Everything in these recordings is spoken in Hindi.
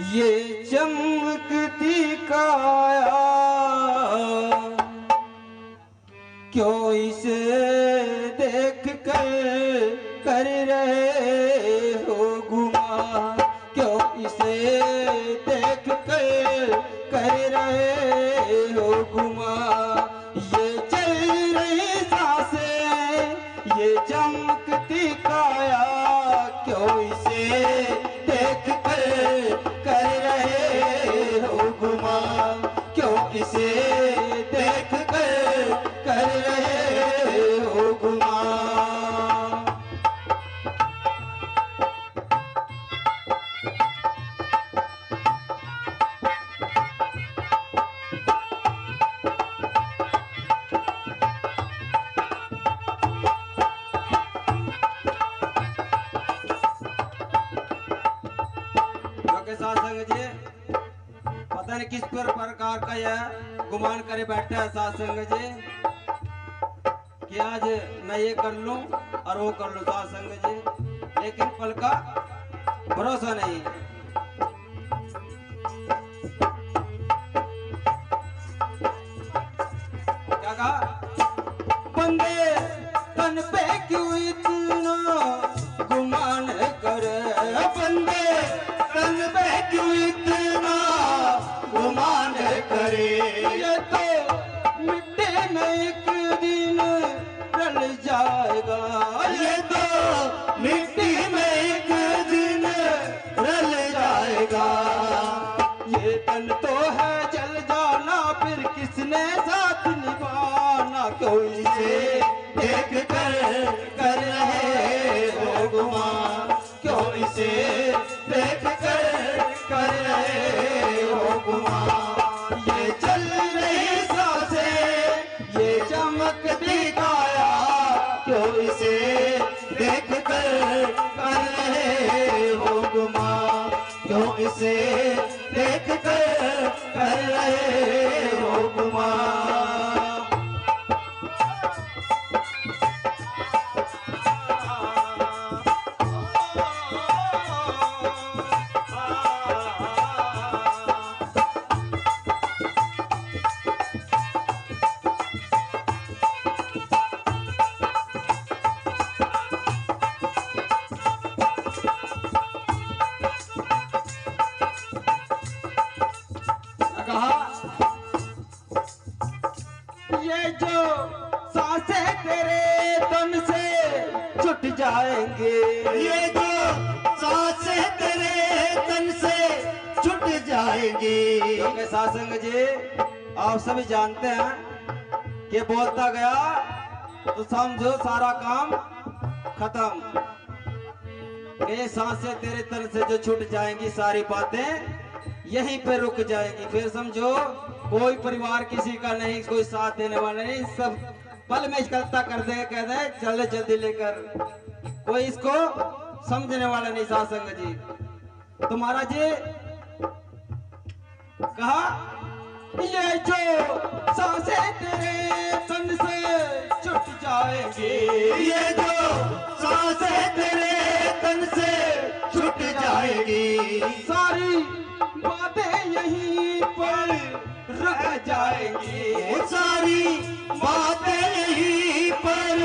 ये चमकती काया क्यों इसे देख कर रहे हो गुमा, क्यों इसे देख कर रहे हो गुमा। ये चल रही सांसें ये चमकती काया क्यों इसे देख कर रहे हो गुमा, क्यों इसे देख कर रहे हो गुमा। साधु जी पता नहीं किस प्रकार का यह गुमान करे बैठा है साधु जी कि आज मैं ये कर लूं और वो कर लूं साधु जी, लेकिन पल का भरोसा नहीं। क्या कहा? बंदे तन पे क्यों इतना गुमान करे, बंदे तन पे क्यों इतना गुमान करे। ये तो मिट्टी में एक दिन रल जाएगा, ये तो मिट्टी में एक दिन रल जाएगा। ये तन तो है जल जाना फिर किसने साथ निभाना, क्यों इसे देख कर रहे हो गुमा, क्यों इसे देख कर रहे हो गुमा। ये चल रही सांसें ये चमकती काया क्यों इसे देख कर रहे हो गुमा, क्यों इसे देख कर रहे हो गुमा। ये जो सांसें तेरे तन से छूट जाएंगे, ये जो सांसें तेरे तन से छूट जाएंगी। क्योंकि सासंग जी आप सभी जानते हैं कि बोलता गया तो समझो सारा काम खत्म। ये सांसें तेरे तन से जो छूट जाएंगी सारी बातें यहीं पे रुक जाएगी, फिर समझो कोई परिवार किसी का नहीं, कोई साथ देने वाला नहीं, सब पल में इकट्ठा कर दे, कह दे चले जल्दी लेकर, कोई इसको समझने वाला नहीं। सासंग जी तो महाराज जी कहा ये जो सांसें तेरे तन से छूट जाएंगी, ये जो सांसें तेरे तन से छूट जाएगी, सारी बातें यहीं पर रह जाएंगी, सारी बातें यहीं पर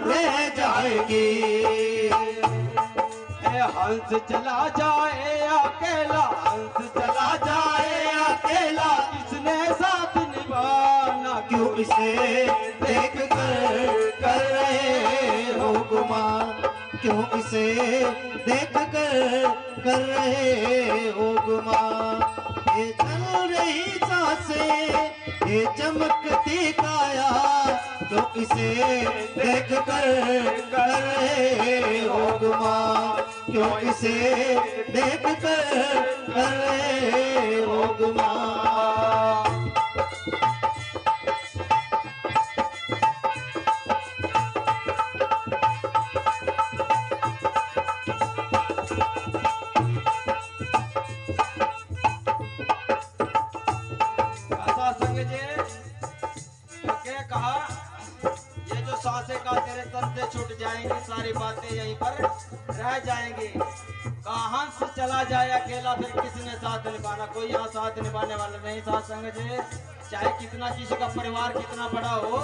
रह जाएगी। हंस चला जाए अकेला, हंस चला जाए अकेला, किसने साथ निभाना, क्यों इसे देख कर रहे हो गुमा, क्यों इसे देख कर रहे हो गुमा। ये चल रही सांसें ये चमकती काया क्यों इसे देख कर रहे हो गुमा, क्यों इसे देख कर रहे हो गुमा। कहा ये जो सांसें का तेरे तन से छूट जाएंगी सारी बातें यहीं पर रह जाएंगे। कहाँ से चला जाए अकेला, फिर किसने साथ निभाना, कोई यहाँ साथ निभाने वाला नहीं। साथ संग जी, चाहे कितना किसी का परिवार कितना बड़ा हो,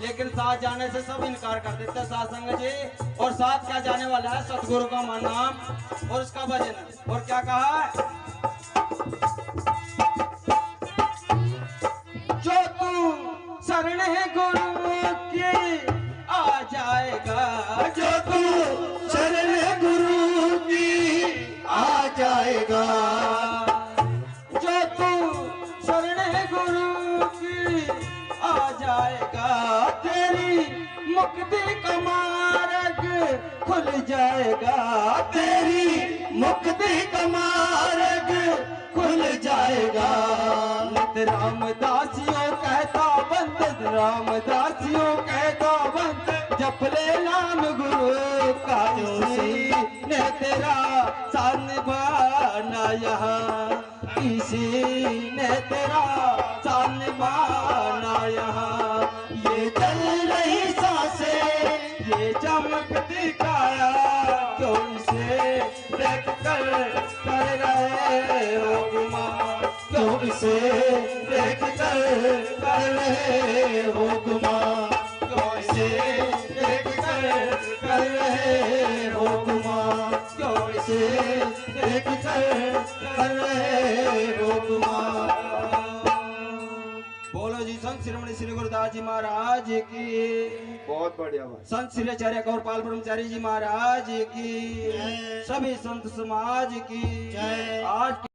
लेकिन साथ जाने से सब इनकार कर देते हैं साथ संग जी। और साथ क्या जाने वाला है, सतगुरु का नाम और उसका भजन। और क्या कहा है, जो तू शरण गुरु की आ जाएगा, जो तू शरण गुरु की आ जाएगा, जो तू शरण गुरु की आ जाएगा, तेरी मुक्ति का मार्ग खुल जाएगा, तेरी मुक्ति का मार्ग खुल जाएगा। नित रामदासियों कहता बंद, रामदासियों कहता बंद, जप ले नाम गुरु का, इसी ने तेरा साथ निभाना यहाँ, इसी ने तेरा साथ निभाना यहाँ। ये चल रही सांसें, ये चमकती काया, क्यों इसे देख कर रहे हो गुमान, क्यों इसे देख कर रहे हो गुमान, क्यों इसे देख कर रहे हो गुमान, क्यों इसे देख कर रहे हो गुमान। बोलो जी संत शिरोमणि श्री गुरुदास जी महाराज की, बहुत बढ़िया बात। संत श्री आचार्य गौरपाल ब्रह्मचारी जी महाराज की, सभी संत समाज की जय। आज